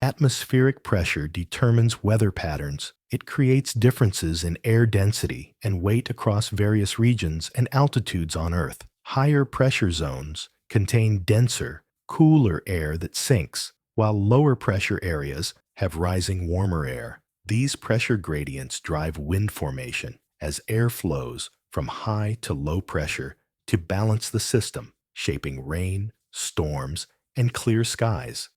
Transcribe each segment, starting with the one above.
Atmospheric pressure determines weather patterns. It creates differences in air density and weight across various regions and altitudes on Earth. Higher pressure zones contain denser, cooler air that sinks, while lower pressure areas have rising, warmer air. These pressure gradients drive wind formation as air flows from high to low pressure to balance the system, shaping rain, storms, and clear skies.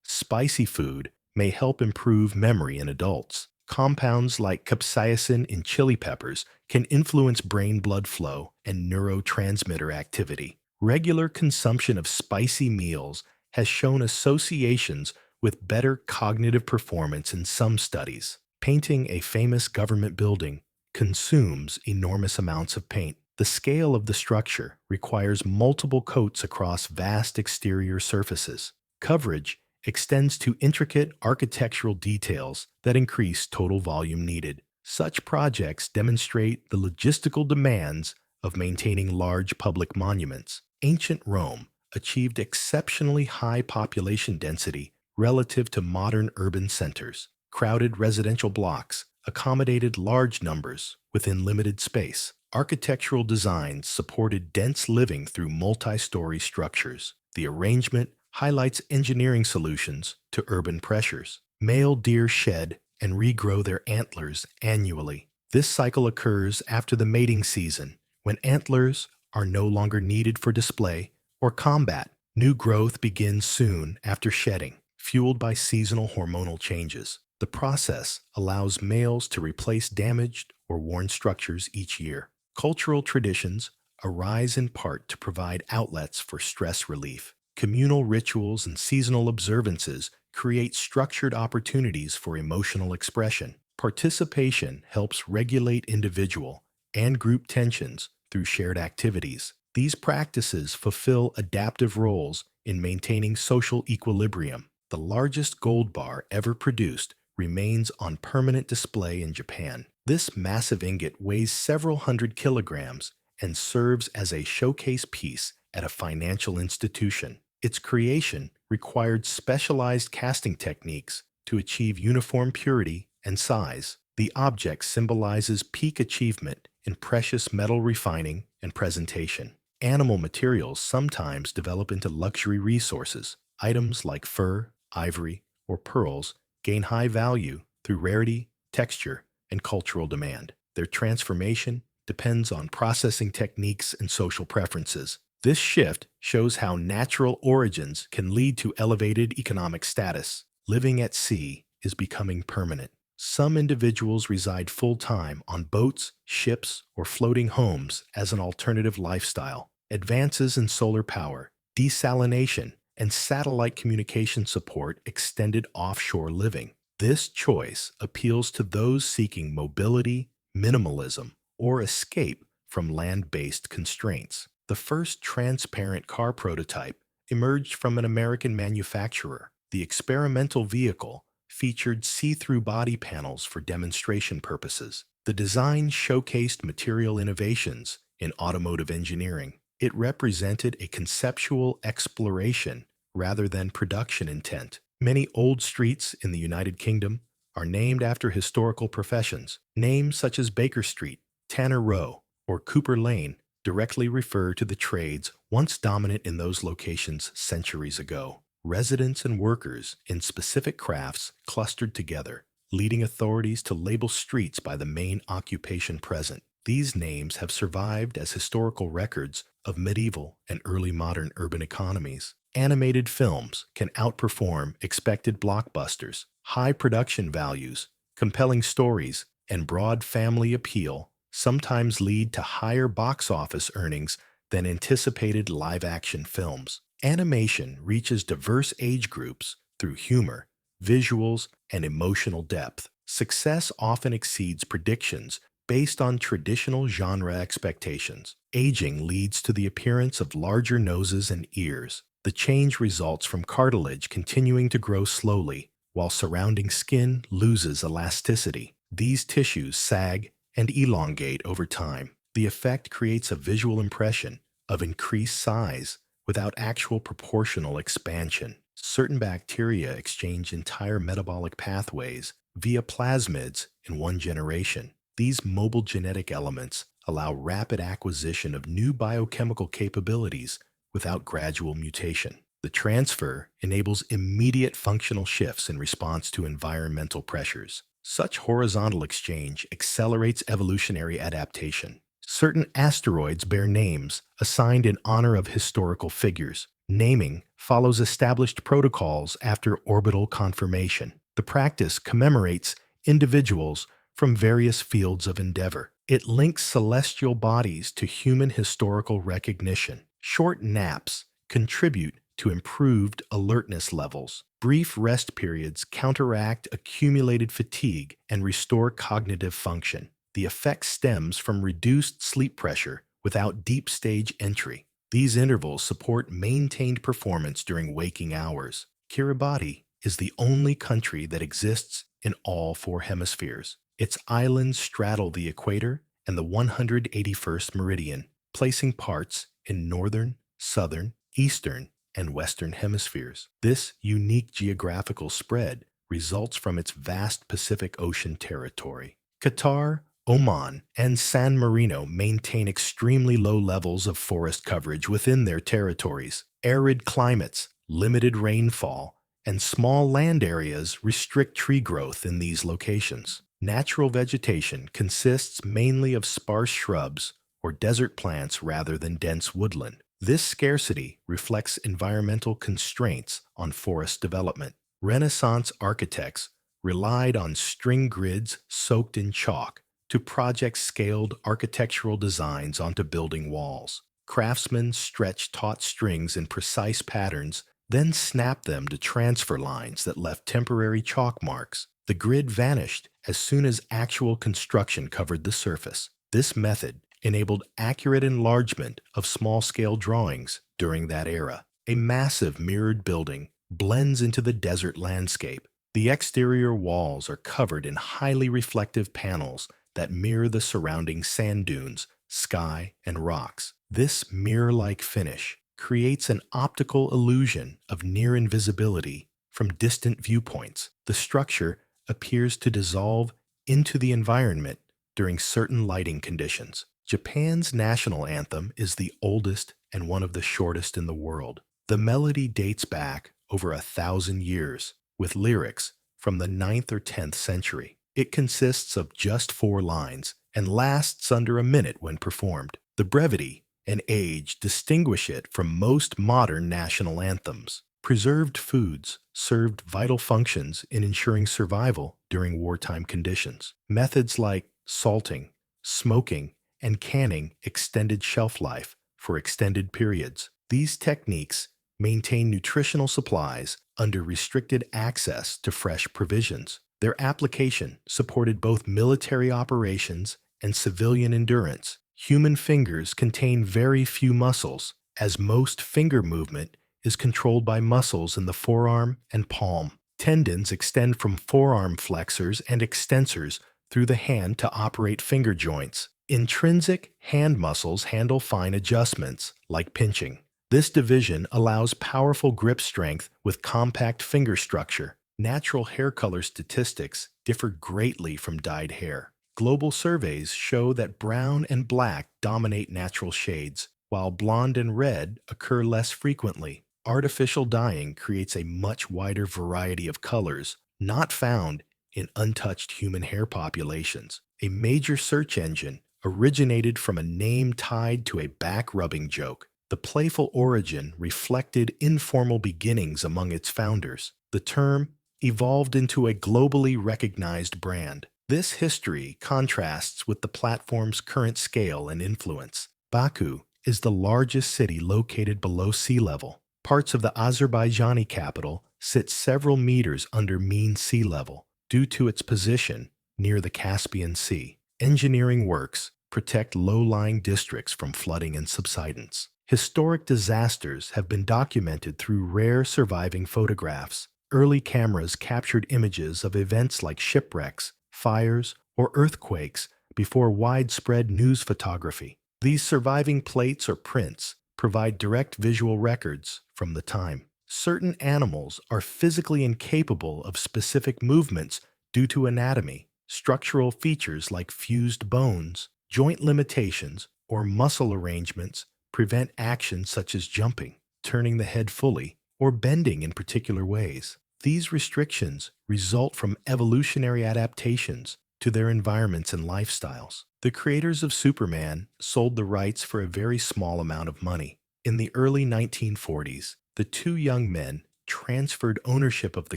Spicy food may help improve memory in adults. Compounds like capsaicin in chili peppers can influence brain blood flow and neurotransmitter activity. Regular consumption of spicy meals has shown associations with better cognitive performance in some studies. Painting a famous government building consumes enormous amounts of paint. The scale of the structure requires multiple coats across vast exterior surfaces. Coverage extends to intricate architectural details that increase total volume needed. Such projects demonstrate the logistical demands of maintaining large public monuments. Ancient Rome achieved exceptionally high population density relative to modern urban centers. Crowded residential blocks accommodated large numbers within limited space. Architectural designs supported dense living through multi-story structures. The arrangement highlights engineering solutions to urban pressures. Male deer shed and regrow their antlers annually. This cycle occurs after the mating season, when antlers are no longer needed for display or combat. New growth begins soon after shedding, fueled by seasonal hormonal changes. The process allows males to replace damaged or worn structures each year. Cultural traditions arise in part to provide outlets for stress relief. Communal rituals and seasonal observances create structured opportunities for emotional expression. Participation helps regulate individual and group tensions through shared activities. These practices fulfill adaptive roles in maintaining social equilibrium. The largest gold bar ever produced remains on permanent display in Japan. This massive ingot weighs several hundred kilograms and serves as a showcase piece at a financial institution. Its creation required specialized casting techniques to achieve uniform purity and size. The object symbolizes peak achievement in precious metal refining and presentation. Animal materials sometimes develop into luxury resources. Items like fur, ivory, or pearls gain high value through rarity, texture, and cultural demand. Their transformation depends on processing techniques and social preferences. This shift shows how natural origins can lead to elevated economic status. Living at sea is becoming permanent. Some individuals reside full-time on boats, ships, or floating homes as an alternative lifestyle. Advances in solar power, desalination, and satellite communication support extended offshore living. This choice appeals to those seeking mobility, minimalism, or escape from land-based constraints. The first transparent car prototype emerged from an American manufacturer. The experimental vehicle featured see-through body panels for demonstration purposes. The design showcased material innovations in automotive engineering. It represented a conceptual exploration rather than production intent. Many old streets in the United Kingdom are named after historical professions. Names such as Baker Street, Tanner Row, or Cooper Lane directly refer to the trades once dominant in those locations centuries ago. Residents and workers in specific crafts clustered together, leading authorities to label streets by the main occupation present. These names have survived as historical records of medieval and early modern urban economies. Animated films can outperform expected blockbusters. High production values, compelling stories, and broad family appeal sometimes lead to higher box office earnings than anticipated live-action films. Animation reaches diverse age groups through humor, visuals, and emotional depth. Success often exceeds predictions based on traditional genre expectations. Aging leads to the appearance of larger noses and ears. The change results from cartilage continuing to grow slowly, while surrounding skin loses elasticity. These tissues sag and elongate over time. The effect creates a visual impression of increased size without actual proportional expansion. Certain bacteria exchange entire metabolic pathways via plasmids in one generation. These mobile genetic elements allow rapid acquisition of new biochemical capabilities without gradual mutation. The transfer enables immediate functional shifts in response to environmental pressures. Such horizontal exchange accelerates evolutionary adaptation. Certain asteroids bear names assigned in honor of historical figures. Naming follows established protocols after orbital confirmation. The practice commemorates individuals from various fields of endeavor. It links celestial bodies to human historical recognition. Short naps contribute to improved alertness levels. Brief rest periods counteract accumulated fatigue and restore cognitive function. The effect stems from reduced sleep pressure without deep stage entry. These intervals support maintained performance during waking hours. Kiribati is the only country that exists in all four hemispheres. Its islands straddle the equator and the 181st meridian, placing parts in northern, southern, eastern, and western hemispheres. This unique geographical spread results from its vast Pacific Ocean territory. Qatar, Oman, and San Marino maintain extremely low levels of forest coverage within their territories. Arid climates, limited rainfall, and small land areas restrict tree growth in these locations. Natural vegetation consists mainly of sparse shrubs or desert plants rather than dense woodland. This scarcity reflects environmental constraints on forest development. Renaissance architects relied on string grids soaked in chalk to project scaled architectural designs onto building walls. Craftsmen stretched taut strings in precise patterns, then snapped them to transfer lines that left temporary chalk marks. The grid vanished as soon as actual construction covered the surface. This method enabled accurate enlargement of small-scale drawings during that era. A massive mirrored building blends into the desert landscape. The exterior walls are covered in highly reflective panels that mirror the surrounding sand dunes, sky, and rocks. This mirror-like finish creates an optical illusion of near invisibility from distant viewpoints. The structure appears to dissolve into the environment during certain lighting conditions. Japan's national anthem is the oldest and one of the shortest in the world. The melody dates back over 1,000 years, with lyrics from the 9th or 10th century. It consists of just 4 lines and lasts under a minute when performed. The brevity and age distinguish it from most modern national anthems. Preserved foods served vital functions in ensuring survival during wartime conditions. Methods like salting, smoking, and canning extended shelf life for extended periods. These techniques maintain nutritional supplies under restricted access to fresh provisions. Their application supported both military operations and civilian endurance. Human fingers contain very few muscles, as most finger movement is controlled by muscles in the forearm and palm. Tendons extend from forearm flexors and extensors through the hand to operate finger joints. Intrinsic hand muscles handle fine adjustments, like pinching. This division allows powerful grip strength with compact finger structure. Natural hair color statistics differ greatly from dyed hair. Global surveys show that brown and black dominate natural shades, while blonde and red occur less frequently. Artificial dyeing creates a much wider variety of colors not found in untouched human hair populations. A major search engine originated from a name tied to a back-rubbing joke. The playful origin reflected informal beginnings among its founders. The term evolved into a globally recognized brand. This history contrasts with the platform's current scale and influence. Baku is the largest city located below sea level. Parts of the Azerbaijani capital sit several meters under mean sea level due to its position near the Caspian Sea. Engineering works protect low-lying districts from flooding and subsidence. Historic disasters have been documented through rare surviving photographs. early cameras captured images of events like shipwrecks, fires, or earthquakes before widespread news photography. These surviving plates or prints provide direct visual records from the time. Certain animals are physically incapable of specific movements due to anatomy, structural features like fused bones, joint limitations, or muscle arrangements prevent actions such as jumping, turning the head fully, or bending in particular ways. These restrictions result from evolutionary adaptations to their environments and lifestyles. The creators of Superman sold the rights for a very small amount of money. In the early 1940s, the two young men transferred ownership of the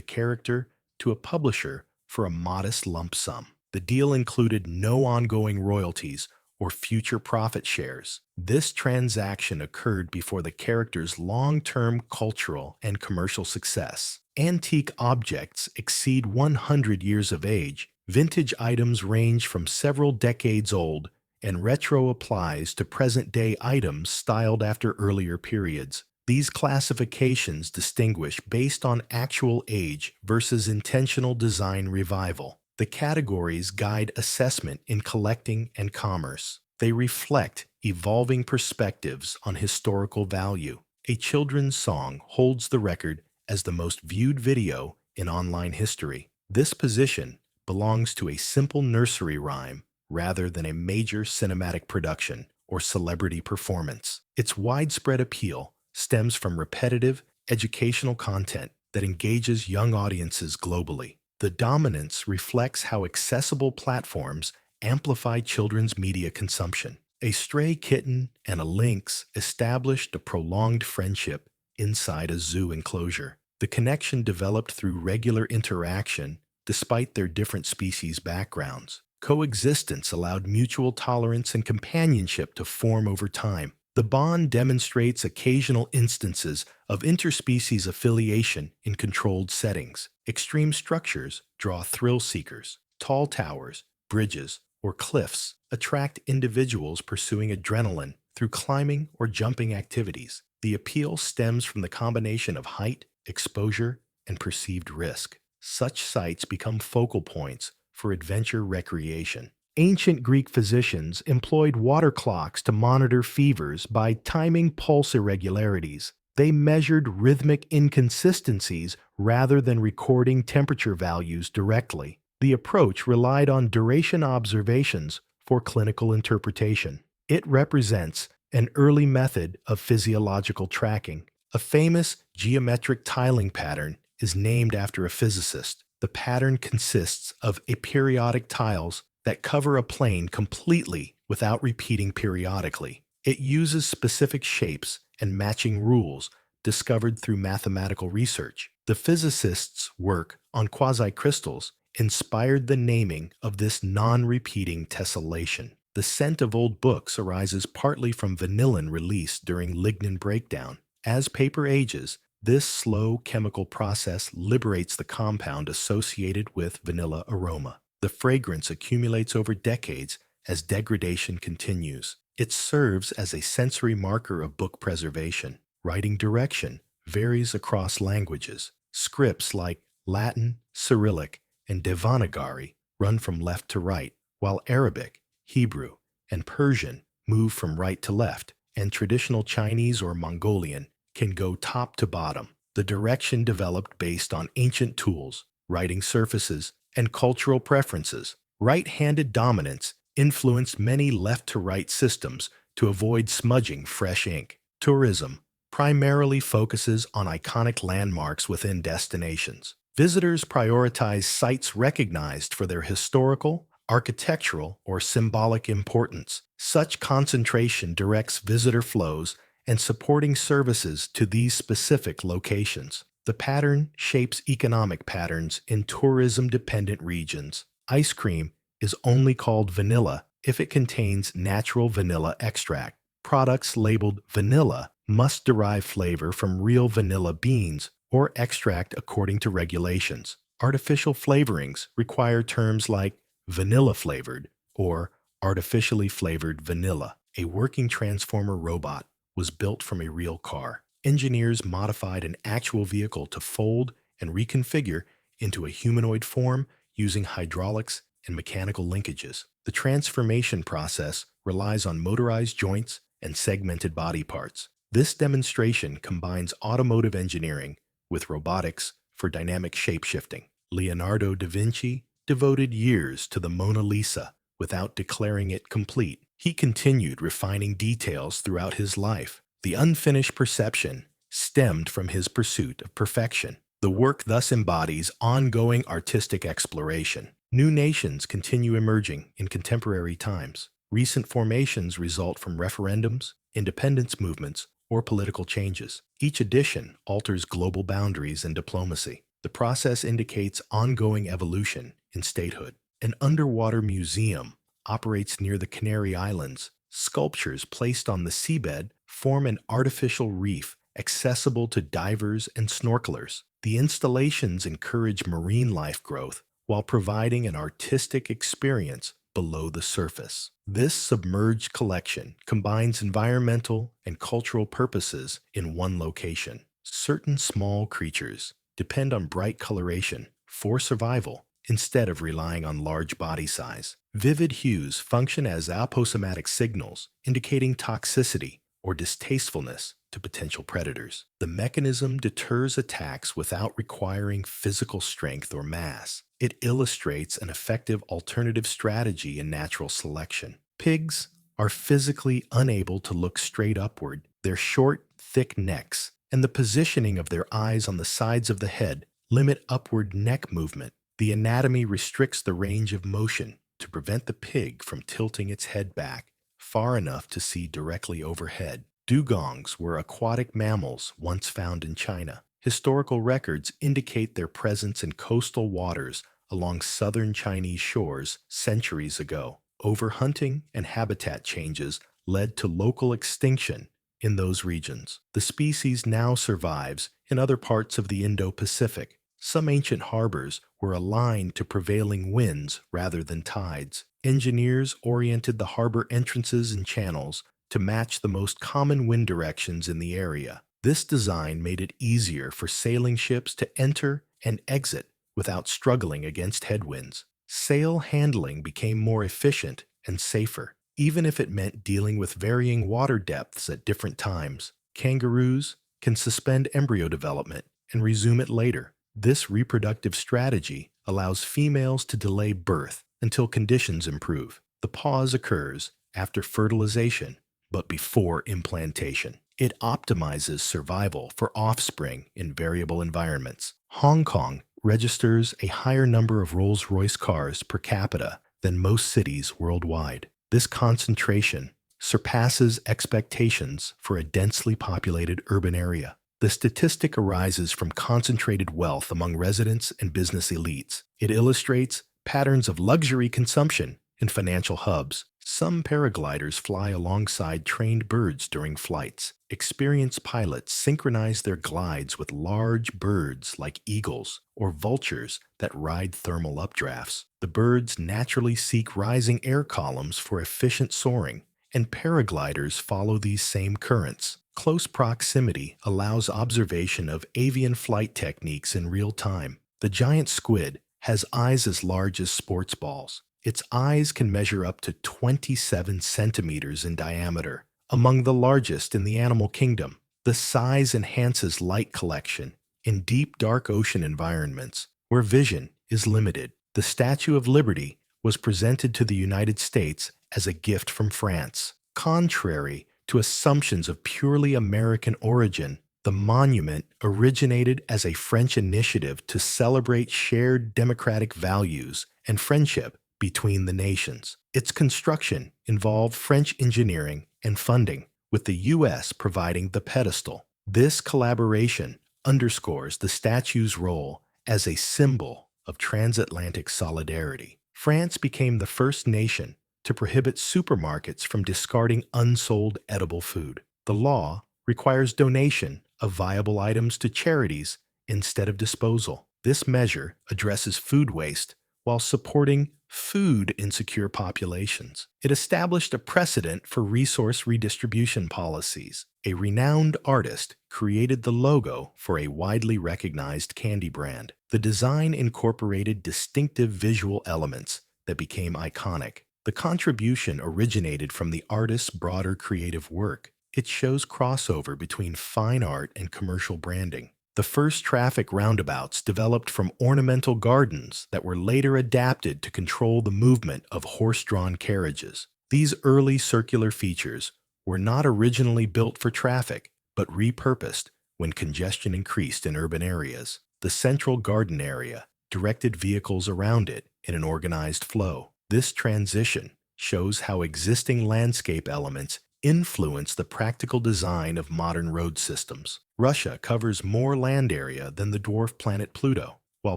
character to a publisher for a modest lump sum. The deal included no ongoing royalties or future profit shares. This transaction occurred before the character's long-term cultural and commercial success. Antique objects exceed 100 years of age. Vintage items range from several decades old, and retro applies to present-day items styled after earlier periods. These classifications distinguish based on actual age versus intentional design revival. The categories guide assessment in collecting and commerce. They reflect evolving perspectives on historical value. A children's song holds the record as the most viewed video in online history. This position belongs to a simple nursery rhyme rather than a major cinematic production or celebrity performance. Its widespread appeal stems from repetitive, educational content that engages young audiences globally. The dominance reflects how accessible platforms amplify children's media consumption. A stray kitten and a lynx established a prolonged friendship inside a zoo enclosure. The connection developed through regular interaction despite their different species backgrounds. Coexistence allowed mutual tolerance and companionship to form over time. The bond demonstrates occasional instances of interspecies affiliation in controlled settings. Extreme structures draw thrill seekers. Tall towers, bridges, or cliffs attract individuals pursuing adrenaline through climbing or jumping activities. The appeal stems from the combination of height, exposure, and perceived risk. Such sites become focal points for adventure recreation. Ancient Greek physicians employed water clocks to monitor fevers by timing pulse irregularities. They measured rhythmic inconsistencies rather than recording temperature values directly. The approach relied on duration observations for clinical interpretation. It represents an early method of physiological tracking. A famous geometric tiling pattern is named after a physicist. The pattern consists of aperiodic tiles that cover a plane completely without repeating periodically. It uses specific shapes and matching rules discovered through mathematical research. The physicists' work on quasi-crystals inspired the naming of this non-repeating tessellation. The scent of old books arises partly from vanillin released during lignin breakdown. As paper ages, this slow chemical process liberates the compound associated with vanilla aroma. The fragrance accumulates over decades as degradation continues. It serves as a sensory marker of book preservation. Writing direction varies across languages. Scripts like Latin, Cyrillic, and Devanagari run from left to right, while Arabic, Hebrew, and Persian move from right to left, and traditional Chinese or Mongolian can go top to bottom. The direction developed based on ancient tools, writing surfaces, and cultural preferences. Right-handed dominance influenced many left-to-right systems to avoid smudging fresh ink. Tourism primarily focuses on iconic landmarks within destinations. Visitors prioritize sites recognized for their historical, architectural, or symbolic importance. Such concentration directs visitor flows and supporting services to these specific locations. The pattern shapes economic patterns in tourism-dependent regions. Ice cream is only called vanilla if it contains natural vanilla extract. Products labeled vanilla must derive flavor from real vanilla beans or extract according to regulations. Artificial flavorings require terms like vanilla-flavored or artificially flavored vanilla. A working transformer robot was built from a real car. Engineers modified an actual vehicle to fold and reconfigure into a humanoid form using hydraulics and mechanical linkages. The transformation process relies on motorized joints and segmented body parts. This demonstration combines automotive engineering with robotics for dynamic shapeshifting. Leonardo da Vinci devoted years to the Mona Lisa without declaring it complete. He continued refining details throughout his life. The unfinished perception stemmed from his pursuit of perfection. The work thus embodies ongoing artistic exploration. New nations continue emerging in contemporary times. Recent formations result from referendums, independence movements, or political changes. Each edition alters global boundaries and diplomacy. The process indicates ongoing evolution in statehood. An underwater museum operates near the Canary Islands. Sculptures placed on the seabed form an artificial reef accessible to divers and snorkelers. The installations encourage marine life growth while providing an artistic experience below the surface. This submerged collection combines environmental and cultural purposes in one location. Certain small creatures depend on bright coloration for survival instead of relying on large body size. Vivid hues function as aposematic signals, indicating toxicity or distastefulness to potential predators. The mechanism deters attacks without requiring physical strength or mass. It illustrates an effective alternative strategy in natural selection. Pigs are physically unable to look straight upward. Their short, thick necks and the positioning of their eyes on the sides of the head limit upward neck movement. The anatomy restricts the range of motion to prevent the pig from tilting its head back far enough to see directly overhead. Dugongs were aquatic mammals once found in China. Historical records indicate their presence in coastal waters along southern Chinese shores centuries ago. Overhunting and habitat changes led to local extinction in those regions. The species now survives in other parts of the Indo-Pacific. Some ancient harbors were aligned to prevailing winds rather than tides. Engineers oriented the harbor entrances and channels to match the most common wind directions in the area. This design made it easier for sailing ships to enter and exit without struggling against headwinds. Sail handling became more efficient and safer, even if it meant dealing with varying water depths at different times. Kangaroos can suspend embryo development and resume it later. This reproductive strategy allows females to delay birth until conditions improve. The pause occurs after fertilization, but before implantation. It optimizes survival for offspring in variable environments. Hong Kong registers a higher number of Rolls-Royce cars per capita than most cities worldwide. This concentration surpasses expectations for a densely populated urban area. The statistic arises from concentrated wealth among residents and business elites. It illustrates patterns of luxury consumption in financial hubs. Some paragliders fly alongside trained birds during flights. Experienced pilots synchronize their glides with large birds like eagles or vultures that ride thermal updrafts. The birds naturally seek rising air columns for efficient soaring, and paragliders follow these same currents. Close proximity allows observation of avian flight techniques in real time. The giant squid has eyes as large as sports balls. Its eyes can measure up to 27 centimeters in diameter, among the largest in the animal kingdom. The size enhances light collection in deep, dark ocean environments where vision is limited. The Statue of Liberty was presented to the United States as a gift from France. Contrary to assumptions of purely American origin, the monument originated as a French initiative to celebrate shared democratic values and friendship between the nations. Its construction involved French engineering and funding, with the U.S. providing the pedestal. This collaboration underscores the statue's role as a symbol of transatlantic solidarity. France became the first nation to prohibit supermarkets from discarding unsold edible food. The law requires donation of viable items to charities instead of disposal. This measure addresses food waste while supporting food insecure populations. It established a precedent for resource redistribution policies. A renowned artist created the logo for a widely recognized candy brand. The design incorporated distinctive visual elements that became iconic. The contribution originated from the artist's broader creative work. It shows crossover between fine art and commercial branding. The first traffic roundabouts developed from ornamental gardens that were later adapted to control the movement of horse-drawn carriages. These early circular features were not originally built for traffic, but repurposed when congestion increased in urban areas. The central garden area directed vehicles around it in an organized flow. This transition shows how existing landscape elements influence the practical design of modern road systems. Russia covers more land area than the dwarf planet Pluto. While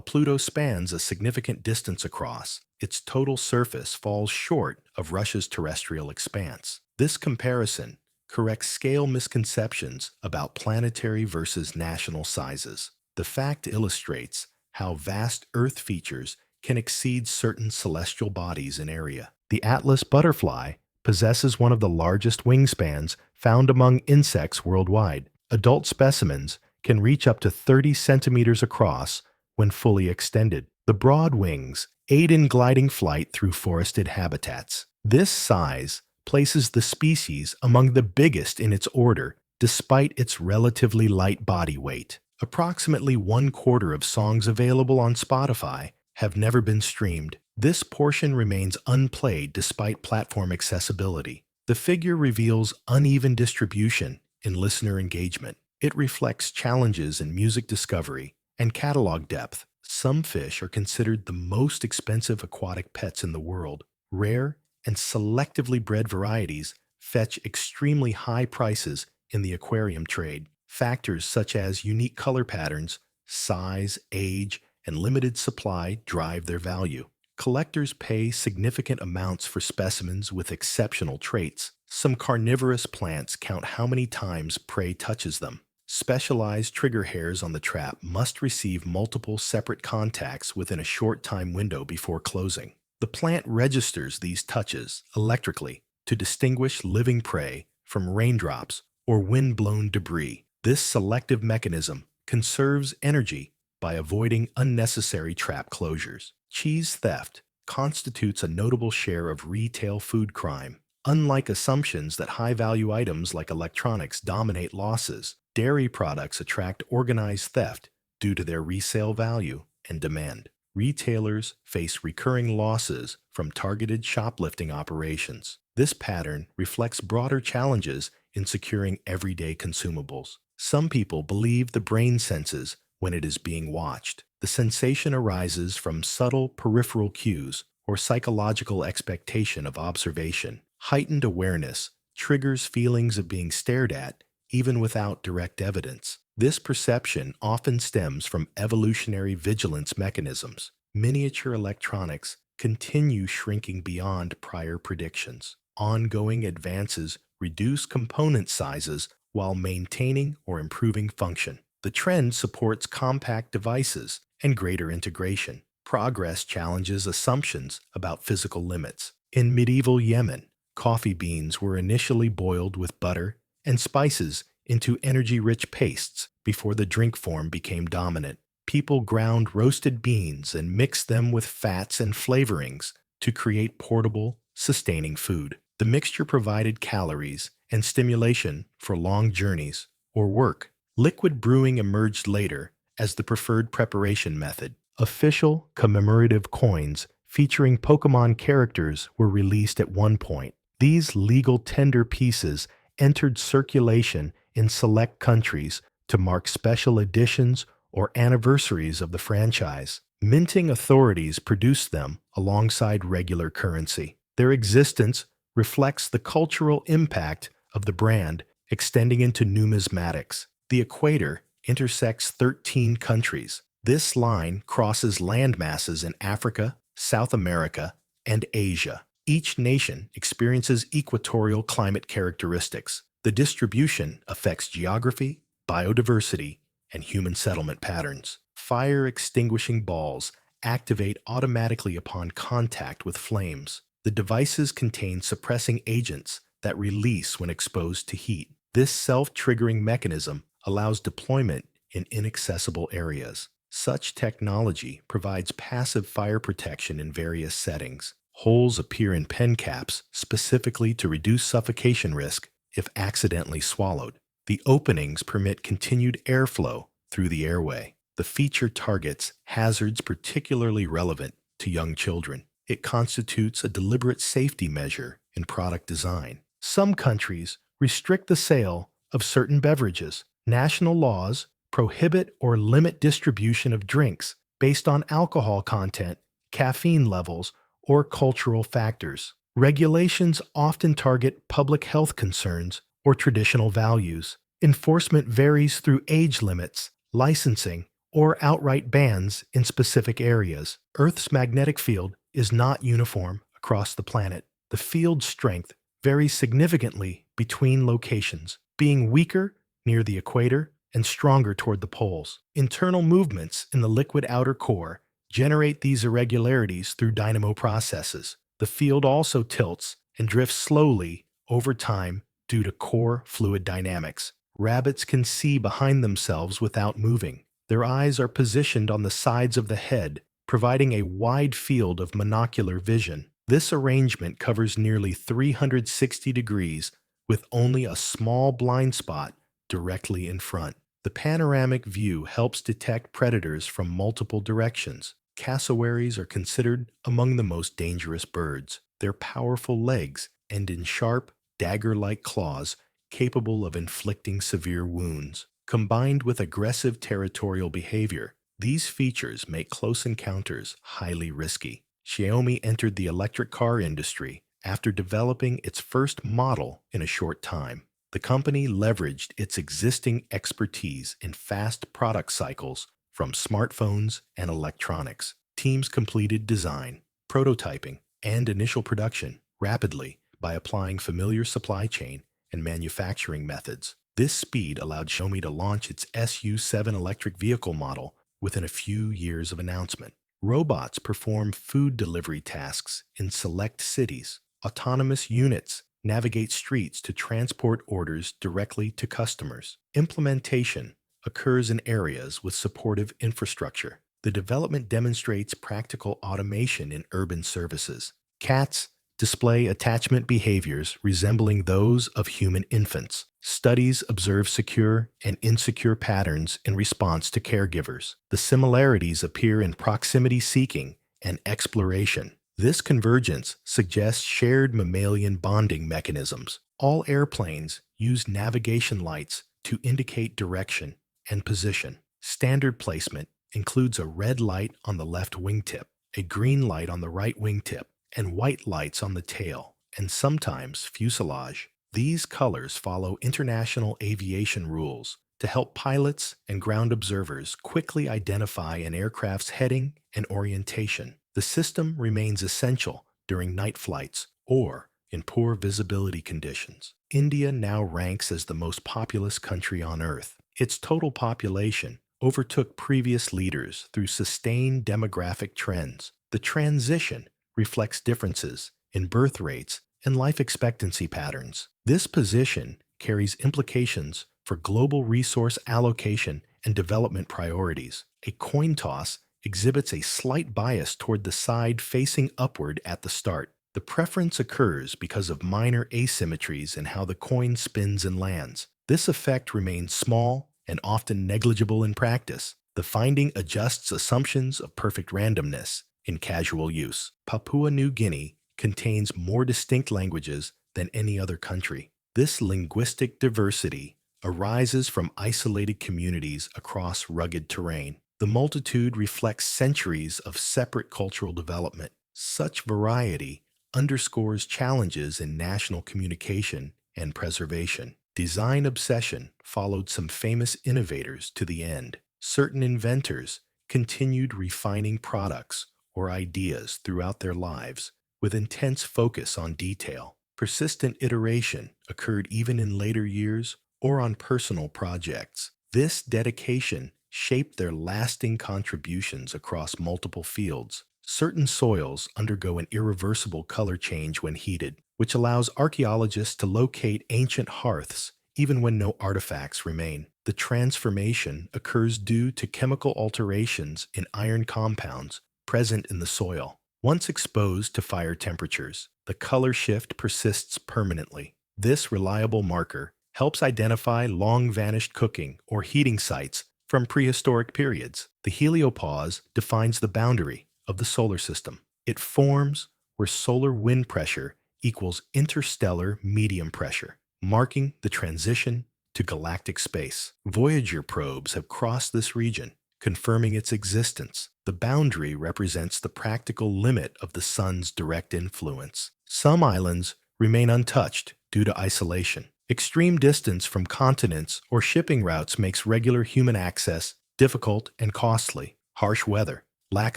Pluto spans a significant distance across, its total surface falls short of Russia's terrestrial expanse. This comparison corrects scale misconceptions about planetary versus national sizes. The fact illustrates how vast Earth features can exceed certain celestial bodies in area. The Atlas butterfly possesses one of the largest wingspans found among insects worldwide. Adult specimens can reach up to 30 centimeters across when fully extended. The broad wings aid in gliding flight through forested habitats. This size places the species among the biggest in its order, despite its relatively light body weight. Approximately 1/4 of songs available on Spotify have never been streamed. This portion remains unplayed despite platform accessibility. The figure reveals uneven distribution in listener engagement. It reflects challenges in music discovery and catalog depth. Some fish are considered the most expensive aquatic pets in the world. Rare and selectively bred varieties fetch extremely high prices in the aquarium trade. Factors such as unique color patterns, size, age, and limited supply drive their value. Collectors pay significant amounts for specimens with exceptional traits. Some carnivorous plants count how many times prey touches them. Specialized trigger hairs on the trap must receive multiple separate contacts within a short time window before closing. The plant registers these touches electrically to distinguish living prey from raindrops or wind-blown debris. This selective mechanism conserves energy by avoiding unnecessary trap closures. Cheese theft constitutes a notable share of retail food crime. Unlike assumptions that high-value items like electronics dominate losses, dairy products attract organized theft due to their resale value and demand. Retailers face recurring losses from targeted shoplifting operations. This pattern reflects broader challenges in securing everyday consumables. Some people believe the brain senses when it is being watched. The sensation arises from subtle peripheral cues or psychological expectation of observation. Heightened awareness triggers feelings of being stared at even without direct evidence. This perception often stems from evolutionary vigilance mechanisms. Miniature electronics continue shrinking beyond prior predictions. Ongoing advances reduce component sizes while maintaining or improving function. The trend supports compact devices and greater integration. Progress challenges assumptions about physical limits. In medieval Yemen, coffee beans were initially boiled with butter and spices into energy-rich pastes before the drink form became dominant. People ground roasted beans and mixed them with fats and flavorings to create portable, sustaining food. The mixture provided calories and stimulation for long journeys or work. Liquid brewing emerged later as the preferred preparation method. Official commemorative coins featuring Pokemon characters were released at one point. These legal tender pieces entered circulation in select countries to mark special editions or anniversaries of the franchise. Minting authorities produced them alongside regular currency. Their existence reflects the cultural impact of the brand extending into numismatics. The equator intersects 13 countries. This line crosses land masses in Africa, South America, and Asia. Each nation experiences equatorial climate characteristics. The distribution affects geography, biodiversity, and human settlement patterns. Fire extinguishing balls activate automatically upon contact with flames. The devices contain suppressing agents that release when exposed to heat. This self-triggering mechanism allows deployment in inaccessible areas. Such technology provides passive fire protection in various settings. Holes appear in pen caps specifically to reduce suffocation risk if accidentally swallowed. The openings permit continued airflow through the airway. The feature targets hazards particularly relevant to young children. It constitutes a deliberate safety measure in product design. Some countries restrict the sale of certain beverages. National laws prohibit or limit distribution of drinks based on alcohol content, caffeine levels, or cultural factors. Regulations often target public health concerns or traditional values. Enforcement varies through age limits, licensing, or outright bans in specific areas. Earth's magnetic field is not uniform across the planet. The field strength varies significantly between locations, being weaker near the equator and stronger toward the poles. Internal movements in the liquid outer core generate these irregularities through dynamo processes. The field also tilts and drifts slowly over time due to core fluid dynamics. Rabbits can see behind themselves without moving. Their eyes are positioned on the sides of the head, providing a wide field of monocular vision. This arrangement covers nearly 360 degrees with only a small blind spot directly in front. The panoramic view helps detect predators from multiple directions. Cassowaries are considered among the most dangerous birds. Their powerful legs end in sharp, dagger-like claws capable of inflicting severe wounds. Combined with aggressive territorial behavior, these features make close encounters highly risky. Xiaomi entered the electric car industry after developing its first model in a short time. The company leveraged its existing expertise in fast product cycles from smartphones and electronics. Teams completed design, prototyping, and initial production rapidly by applying familiar supply chain and manufacturing methods. This speed allowed Xiaomi to launch its SU7 electric vehicle model within a few years of announcement. Robots perform food delivery tasks in select cities. Autonomous units navigate streets to transport orders directly to customers. Implementation occurs in areas with supportive infrastructure. The development demonstrates practical automation in urban services. Cats display attachment behaviors resembling those of human infants. Studies observe secure and insecure patterns in response to caregivers. The similarities appear in proximity seeking and exploration. This convergence suggests shared mammalian bonding mechanisms. All airplanes use navigation lights to indicate direction and position. Standard placement includes a red light on the left wingtip, a green light on the right wingtip, and white lights on the tail, and sometimes fuselage. These colors follow international aviation rules to help pilots and ground observers quickly identify an aircraft's heading and orientation. The system remains essential during night flights or in poor visibility conditions. India now ranks as the most populous country on Earth. Its total population overtook previous leaders through sustained demographic trends. The transition reflects differences in birth rates and life expectancy patterns. This position carries implications for global resource allocation and development priorities. A coin toss exhibits a slight bias toward the side facing upward at the start. The preference occurs because of minor asymmetries in how the coin spins and lands. This effect remains small and often negligible in practice. The finding adjusts assumptions of perfect randomness in casual use. Papua New Guinea contains more distinct languages than any other country. This linguistic diversity arises from isolated communities across rugged terrain. The multitude reflects centuries of separate cultural development. Such variety underscores challenges in national communication and preservation. Design obsession followed some famous innovators to the end. Certain inventors continued refining products or ideas throughout their lives with intense focus on detail. Persistent iteration occurred even in later years or on personal projects. This dedication shape their lasting contributions across multiple fields. Certain soils undergo an irreversible color change when heated, which allows archaeologists to locate ancient hearths even when no artifacts remain. The transformation occurs due to chemical alterations in iron compounds present in the soil. Once exposed to fire temperatures, the color shift persists permanently. This reliable marker helps identify long-vanished cooking or heating sites from prehistoric periods. The heliopause defines the boundary of the solar system. It forms where solar wind pressure equals interstellar medium pressure, marking the transition to galactic space. Voyager probes have crossed this region, confirming its existence. The boundary represents the practical limit of the sun's direct influence. Some islands remain untouched due to isolation. Extreme distance from continents or shipping routes makes regular human access difficult and costly. Harsh weather, lack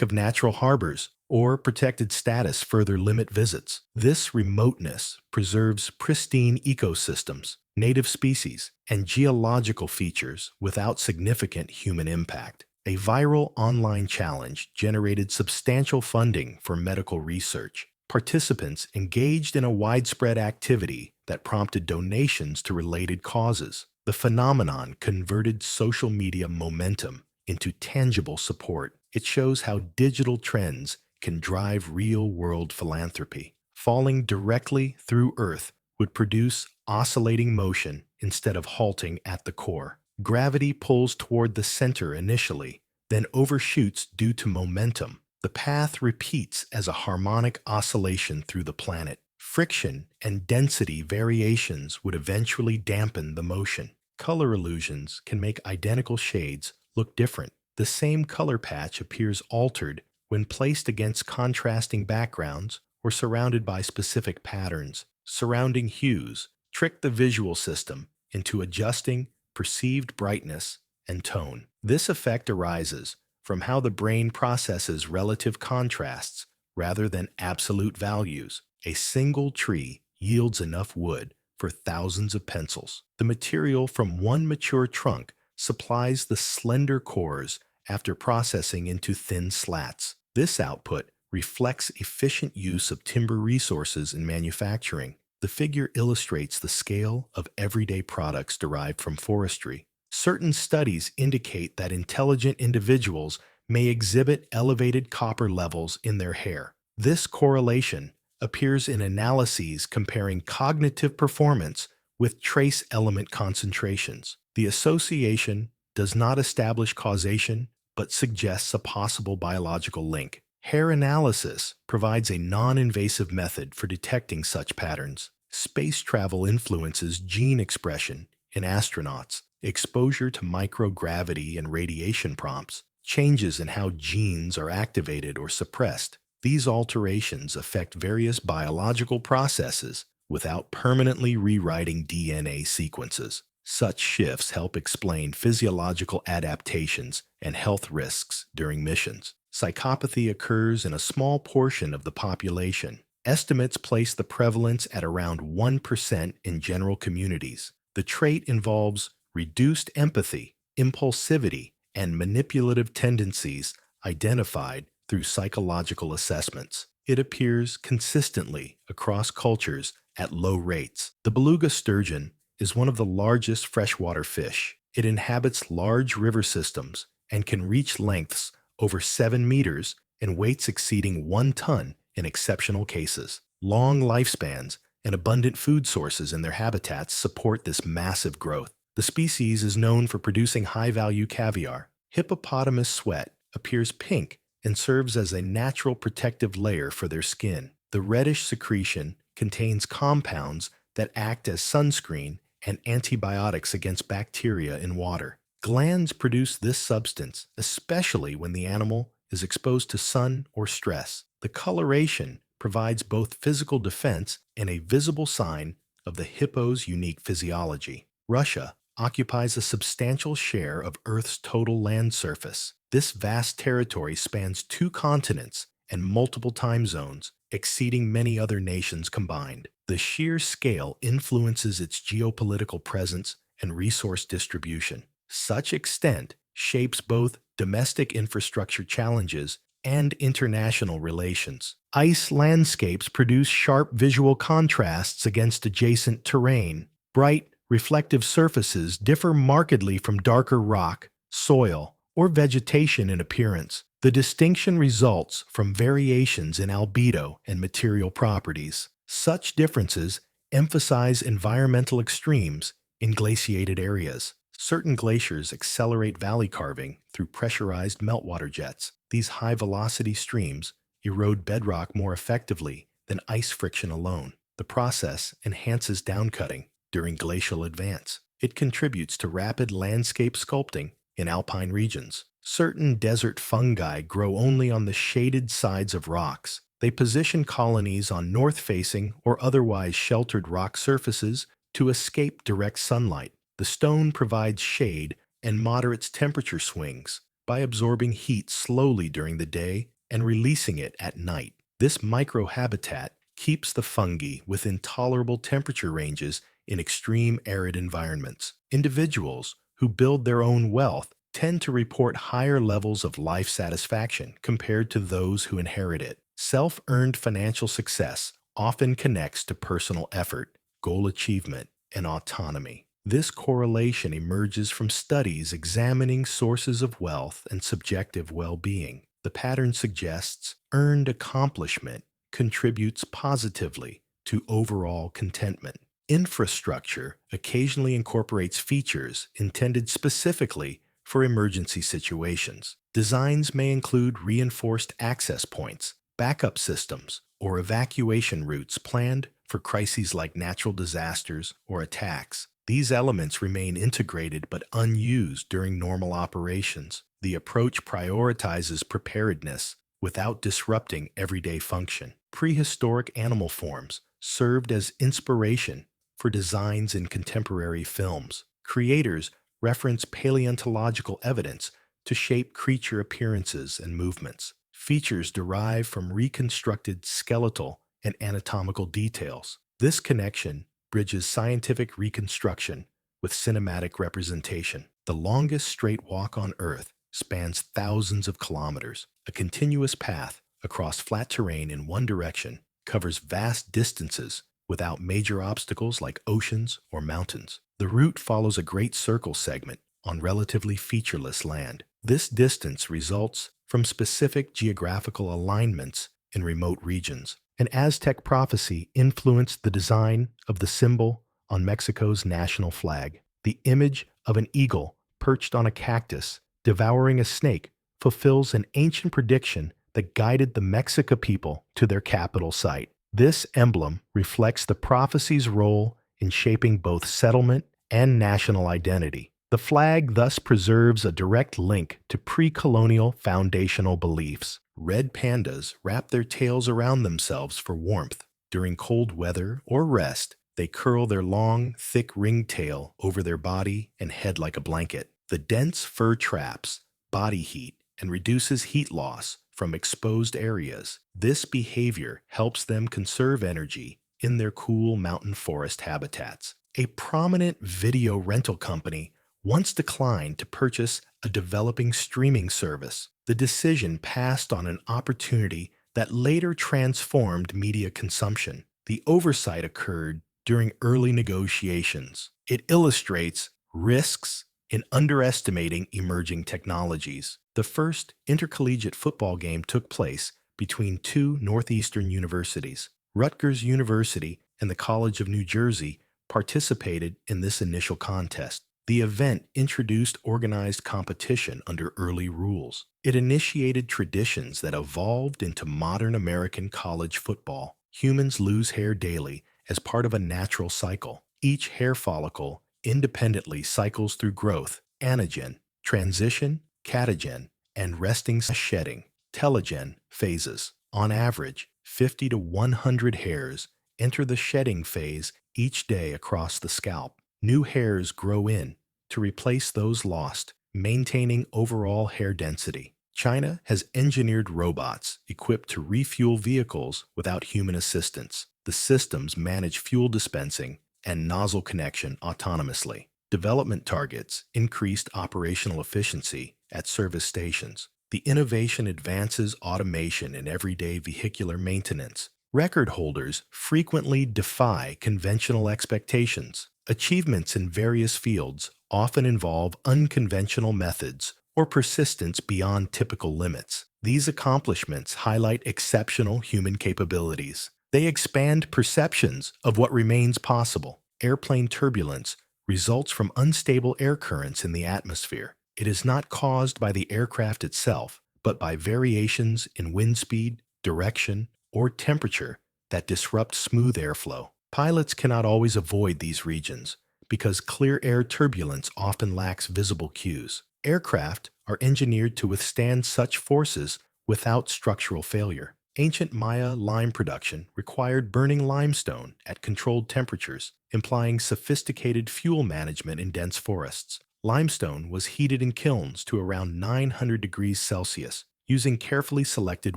of natural harbors, or protected status further limit visits. This remoteness preserves pristine ecosystems, native species, and geological features without significant human impact. A viral online challenge generated substantial funding for medical research. Participants engaged in a widespread activity that prompted donations to related causes. The phenomenon converted social media momentum into tangible support. It shows how digital trends can drive real-world philanthropy. Falling directly through Earth would produce oscillating motion instead of halting at the core. Gravity pulls toward the center initially, then overshoots due to momentum. The path repeats as a harmonic oscillation through the planet. Friction and density variations would eventually dampen the motion. Color illusions can make identical shades look different. The same color patch appears altered when placed against contrasting backgrounds or surrounded by specific patterns. Surrounding hues trick the visual system into adjusting perceived brightness and tone. This effect arises from how the brain processes relative contrasts rather than absolute values. A single tree yields enough wood for thousands of pencils. The material from one mature trunk supplies the slender cores after processing into thin slats. This output reflects efficient use of timber resources in manufacturing. The figure illustrates the scale of everyday products derived from forestry. Certain studies indicate that intelligent individuals may exhibit elevated copper levels in their hair. This correlation appears in analyses comparing cognitive performance with trace element concentrations. The association does not establish causation, but suggests a possible biological link. Hair analysis provides a non-invasive method for detecting such patterns. Space travel influences gene expression in astronauts. Exposure to microgravity and radiation prompts changes in how genes are activated or suppressed. These alterations affect various biological processes without permanently rewriting DNA sequences. Such shifts help explain physiological adaptations and health risks during missions. Psychopathy occurs in a small portion of the population. Estimates place the prevalence at around 1% in general communities. The trait involves reduced empathy, impulsivity, and manipulative tendencies identified through psychological assessments. It appears consistently across cultures at low rates. The beluga sturgeon is one of the largest freshwater fish. It inhabits large river systems and can reach lengths over 7 meters and weights exceeding 1 ton in exceptional cases. Long lifespans and abundant food sources in their habitats support this massive growth. The species is known for producing high-value caviar. Hippopotamus sweat appears pink and serves as a natural protective layer for their skin. The reddish secretion contains compounds that act as sunscreen and antibiotics against bacteria in water. Glands produce this substance, especially when the animal is exposed to sun or stress. The coloration provides both physical defense and a visible sign of the hippo's unique physiology. Russia occupies a substantial share of Earth's total land surface. This vast territory spans 2 continents and multiple time zones, exceeding many other nations combined. The sheer scale influences its geopolitical presence and resource distribution. Such extent shapes both domestic infrastructure challenges and international relations. Ice landscapes produce sharp visual contrasts against adjacent terrain. Bright, reflective surfaces differ markedly from darker rock, soil, or vegetation in appearance. The distinction results from variations in albedo and material properties. Such differences emphasize environmental extremes in glaciated areas. Certain glaciers accelerate valley carving through pressurized meltwater jets. These high-velocity streams erode bedrock more effectively than ice friction alone. The process enhances downcutting during glacial advance. It contributes to rapid landscape sculpting in alpine regions. Certain desert fungi grow only on the shaded sides of rocks. They position colonies on north-facing or otherwise sheltered rock surfaces to escape direct sunlight. The stone provides shade and moderates temperature swings by absorbing heat slowly during the day and releasing it at night. This microhabitat keeps the fungi within tolerable temperature ranges in extreme arid environments. Individuals who build their own wealth tend to report higher levels of life satisfaction compared to those who inherit it. Self-earned financial success often connects to personal effort, goal achievement, and autonomy. This correlation emerges from studies examining sources of wealth and subjective well-being. The pattern suggests earned accomplishment contributes positively to overall contentment. Infrastructure occasionally incorporates features intended specifically for emergency situations. Designs may include reinforced access points, backup systems, or evacuation routes planned for crises like natural disasters or attacks. These elements remain integrated but unused during normal operations. The approach prioritizes preparedness without disrupting everyday function. Prehistoric animal forms served as inspiration for designs in contemporary films. Creators reference paleontological evidence to shape creature appearances and movements. Features derive from reconstructed skeletal and anatomical details. This connection bridges scientific reconstruction with cinematic representation. The longest straight walk on Earth spans thousands of kilometers. A continuous path across flat terrain in one direction covers vast distances without major obstacles like oceans or mountains. The route follows a great circle segment on relatively featureless land. This distance results from specific geographical alignments in remote regions. An Aztec prophecy influenced the design of the symbol on Mexico's national flag. The image of an eagle perched on a cactus, devouring a snake, fulfills an ancient prediction that guided the Mexica people to their capital site. This emblem reflects the prophecy's role in shaping both settlement and national identity. The flag thus preserves a direct link to pre-colonial foundational beliefs. Red pandas wrap their tails around themselves for warmth. During cold weather or rest, they curl their long, thick ringed tail over their body and head like a blanket. The dense fur traps body heat and reduces heat loss from exposed areas. This behavior helps them conserve energy in their cool mountain forest habitats. A prominent video rental company once declined to purchase a developing streaming service. The decision passed on an opportunity that later transformed media consumption. The oversight occurred during early negotiations. It illustrates risks in underestimating emerging technologies. The first intercollegiate football game took place between two Northeastern universities. Rutgers University and the College of New Jersey participated in this initial contest. The event introduced organized competition under early rules. It initiated traditions that evolved into modern American college football. Humans lose hair daily as part of a natural cycle. Each hair follicle independently cycles through growth, anagen, transition, catagen, and resting shedding, telogen phases. On average, 50 to 100 hairs enter the shedding phase each day across the scalp. New hairs grow in to replace those lost, maintaining overall hair density. China has engineered robots equipped to refuel vehicles without human assistance. The systems manage fuel dispensing and nozzle connection autonomously. Development targets increased operational efficiency at service stations. The innovation advances automation in everyday vehicular maintenance. Record holders frequently defy conventional expectations. Achievements in various fields often involve unconventional methods or persistence beyond typical limits. These accomplishments highlight exceptional human capabilities. They expand perceptions of what remains possible. Airplane turbulence results from unstable air currents in the atmosphere. It is not caused by the aircraft itself, but by variations in wind speed, direction, or temperature that disrupt smooth airflow. Pilots cannot always avoid these regions because clear air turbulence often lacks visible cues. Aircraft are engineered to withstand such forces without structural failure. Ancient Maya lime production required burning limestone at controlled temperatures, implying sophisticated fuel management in dense forests. Limestone was heated in kilns to around 900 degrees Celsius, using carefully selected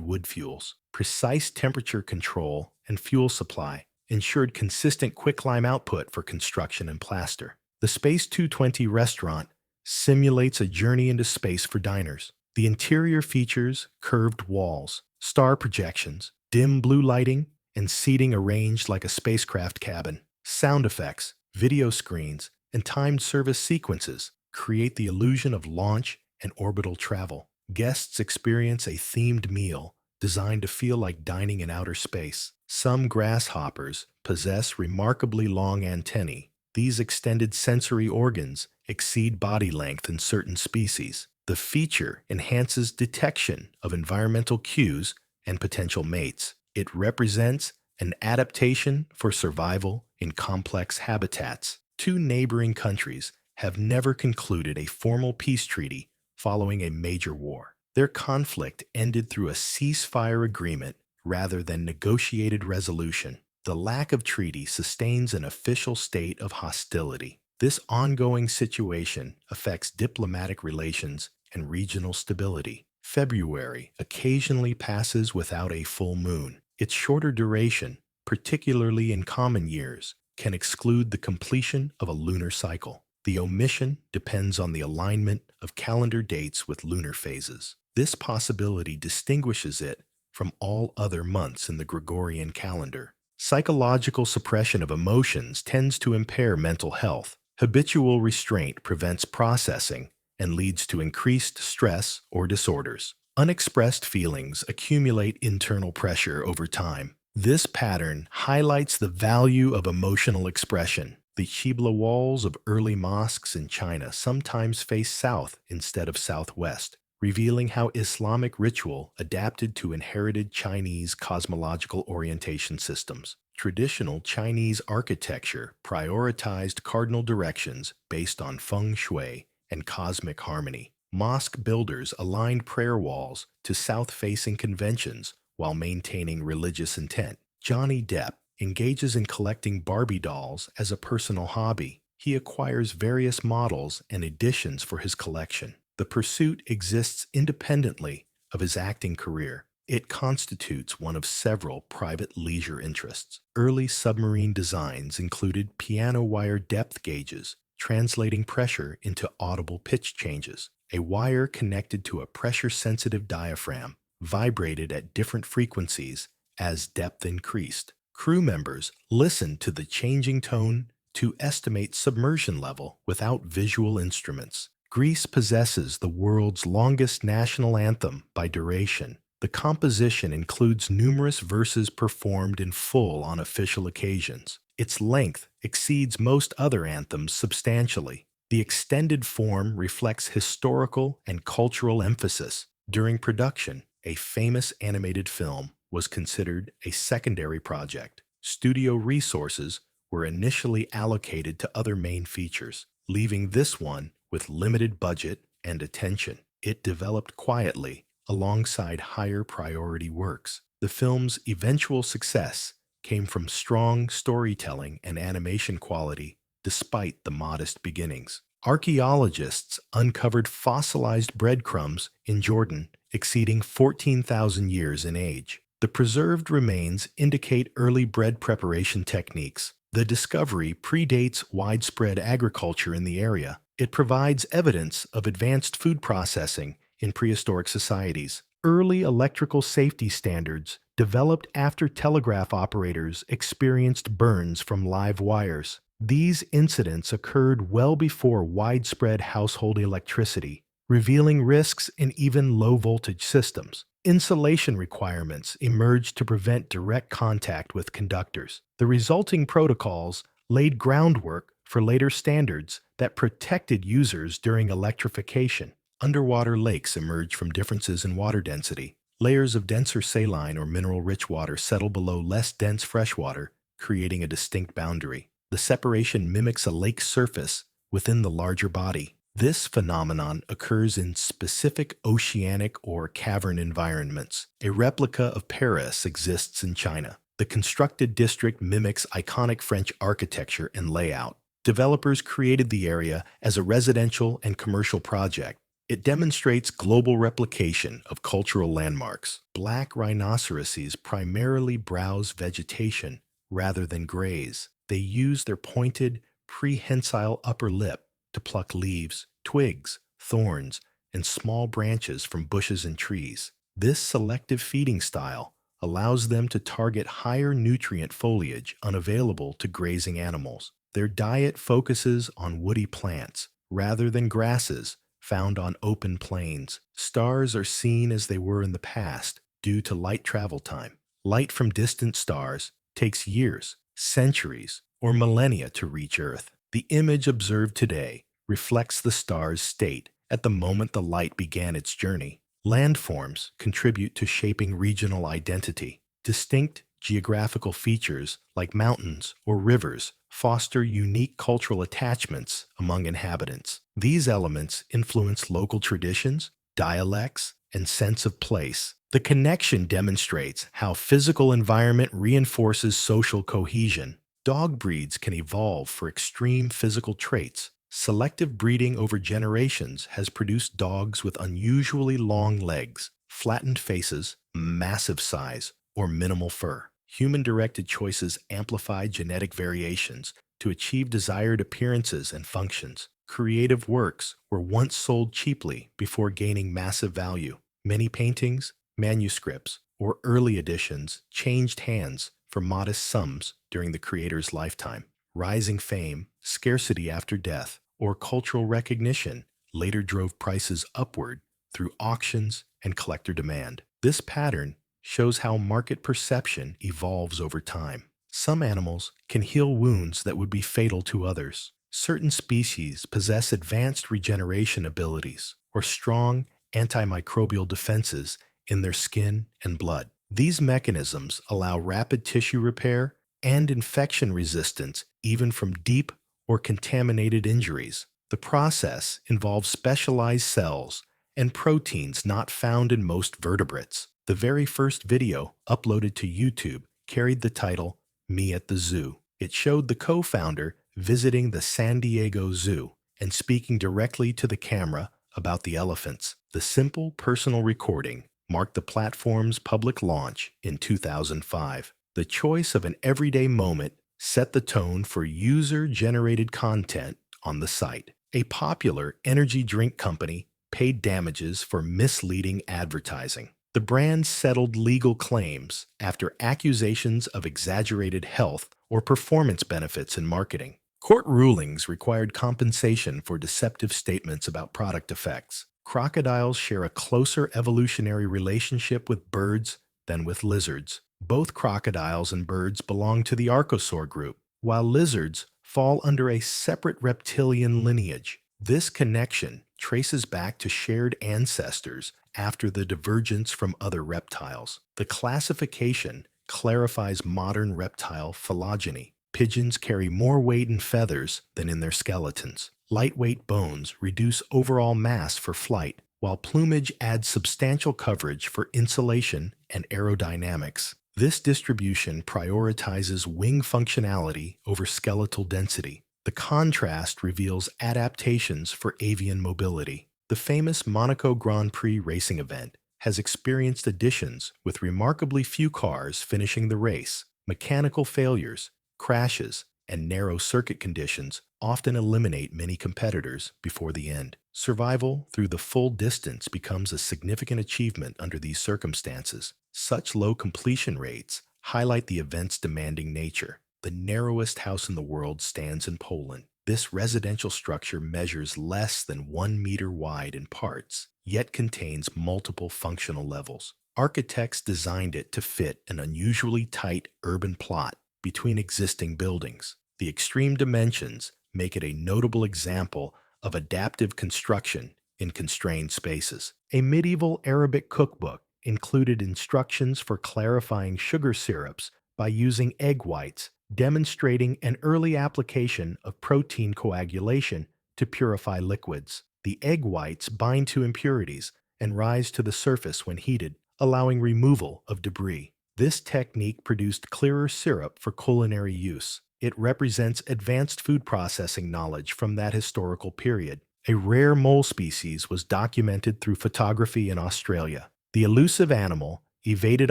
wood fuels. Precise temperature control and fuel supply ensured consistent quicklime output for construction and plaster. The Space 220 restaurant simulates a journey into space for diners. The interior features curved walls, star projections, dim blue lighting, and seating arranged like a spacecraft cabin. Sound effects, video screens, and timed service sequences create the illusion of launch and orbital travel. Guests experience a themed meal designed to feel like dining in outer space. Some grasshoppers possess remarkably long antennae. These extended sensory organs exceed body length in certain species. The feature enhances detection of environmental cues and potential mates. It represents an adaptation for survival in complex habitats. Two neighboring countries have never concluded a formal peace treaty following a major war. Their conflict ended through a ceasefire agreement rather than negotiated resolution. The lack of treaty sustains an official state of hostility. This ongoing situation affects diplomatic relations and regional stability. February occasionally passes without a full moon. Its shorter duration, particularly in common years, can exclude the completion of a lunar cycle. The omission depends on the alignment of calendar dates with lunar phases. This possibility distinguishes it from all other months in the Gregorian calendar. Psychological suppression of emotions tends to impair mental health. Habitual restraint prevents processing and leads to increased stress or disorders. Unexpressed feelings accumulate internal pressure over time. This pattern highlights the value of emotional expression. The Qibla walls of early mosques in China sometimes face south instead of southwest, revealing how Islamic ritual adapted to inherited Chinese cosmological orientation systems. Traditional Chinese architecture prioritized cardinal directions based on feng shui and cosmic harmony. Mosque builders aligned prayer walls to south-facing conventions while maintaining religious intent. Johnny Depp engages in collecting Barbie dolls as a personal hobby. He acquires various models and editions for his collection. The pursuit exists independently of his acting career. It constitutes one of several private leisure interests. Early submarine designs included piano wire depth gauges, translating pressure into audible pitch changes. A wire connected to a pressure-sensitive diaphragm vibrated at different frequencies as depth increased. Crew members listened to the changing tone to estimate submersion level without visual instruments. Greece possesses the world's longest national anthem by duration. The composition includes numerous verses performed in full on official occasions. Its length exceeds most other anthems substantially. The extended form reflects historical and cultural emphasis. During production, a famous animated film was considered a secondary project. Studio resources were initially allocated to other main features, leaving this one with limited budget and attention. It developed quietly alongside higher priority works. The film's eventual success came from strong storytelling and animation quality despite the modest beginnings. Archaeologists uncovered fossilized breadcrumbs in Jordan exceeding 14,000 years in age. The preserved remains indicate early bread preparation techniques. The discovery predates widespread agriculture in the area. It provides evidence of advanced food processing in prehistoric societies. Early electrical safety standards developed after telegraph operators experienced burns from live wires. These incidents occurred well before widespread household electricity, revealing risks in even low-voltage systems. Insulation requirements emerged to prevent direct contact with conductors. The resulting protocols laid groundwork for later standards that protected users during electrification. Underwater lakes emerge from differences in water density. Layers of denser saline or mineral-rich water settle below less dense freshwater, creating a distinct boundary. The separation mimics a lake's surface within the larger body. This phenomenon occurs in specific oceanic or cavern environments. A replica of Paris exists in China. The constructed district mimics iconic French architecture and layout. Developers created the area as a residential and commercial project. It demonstrates global replication of cultural landmarks. Black rhinoceroses primarily browse vegetation rather than graze. They use their pointed, prehensile upper lip to pluck leaves, twigs, thorns, and small branches from bushes and trees. This selective feeding style allows them to target higher nutrient foliage unavailable to grazing animals. Their diet focuses on woody plants rather than grasses found on open plains. Stars are seen as they were in the past due to light travel time. Light from distant stars takes years, centuries, or millennia to reach Earth. The image observed today reflects the star's state at the moment the light began its journey. Landforms contribute to shaping regional identity. Distinct geographical features like mountains or rivers foster unique cultural attachments among inhabitants. These elements influence local traditions, dialects, and sense of place. The connection demonstrates how physical environment reinforces social cohesion. Dog breeds can evolve for extreme physical traits. Selective breeding over generations has produced dogs with unusually long legs, flattened faces, massive size, or minimal fur. Human-directed choices amplify genetic variations to achieve desired appearances and functions. Creative works were once sold cheaply before gaining massive value. Many paintings, manuscripts, or early editions changed hands for modest sums during the creator's lifetime. Rising fame, scarcity after death, or cultural recognition later drove prices upward through auctions and collector demand. This pattern shows how market perception evolves over time. Some animals can heal wounds that would be fatal to others. Certain species possess advanced regeneration abilities or strong antimicrobial defenses in their skin and blood. These mechanisms allow rapid tissue repair and infection resistance even from deep or contaminated injuries. The process involves specialized cells and proteins not found in most vertebrates. The very first video uploaded to YouTube carried the title "Me at the Zoo." It showed the co-founder visiting the San Diego Zoo and speaking directly to the camera about the elephants. The simple personal recording marked the platform's public launch in 2005. The choice of an everyday moment set the tone for user-generated content on the site. A popular energy drink company paid damages for misleading advertising. The brand settled legal claims after accusations of exaggerated health or performance benefits in marketing. Court rulings required compensation for deceptive statements about product effects. Crocodiles share a closer evolutionary relationship with birds than with lizards. Both crocodiles and birds belong to the Archosaur group, while lizards fall under a separate reptilian lineage. This connection traces back to shared ancestors after the divergence from other reptiles. The classification clarifies modern reptile phylogeny. Pigeons carry more weight and feathers than in their skeletons. Lightweight bones reduce overall mass for flight, while plumage adds substantial coverage for insulation and aerodynamics. This distribution prioritizes wing functionality over skeletal density. The contrast reveals adaptations for avian mobility. The famous Monaco Grand Prix racing event has experienced additions with remarkably few cars finishing the race. Mechanical failures, crashes, and narrow circuit conditions often eliminate many competitors before the end. Survival through the full distance becomes a significant achievement under these circumstances. Such low completion rates highlight the event's demanding nature. The narrowest house in the world stands in Poland. This residential structure measures less than 1 meter wide in parts, yet contains multiple functional levels. Architects designed it to fit an unusually tight urban plot between existing buildings. The extreme dimensions make it a notable example of adaptive construction in constrained spaces. A medieval Arabic cookbook included instructions for clarifying sugar syrups by using egg whites, demonstrating an early application of protein coagulation to purify liquids. The egg whites bind to impurities and rise to the surface when heated, allowing removal of debris. This technique produced clearer syrup for culinary use. It represents advanced food processing knowledge from that historical period. A rare mole species was documented through photography in Australia. The elusive animal evaded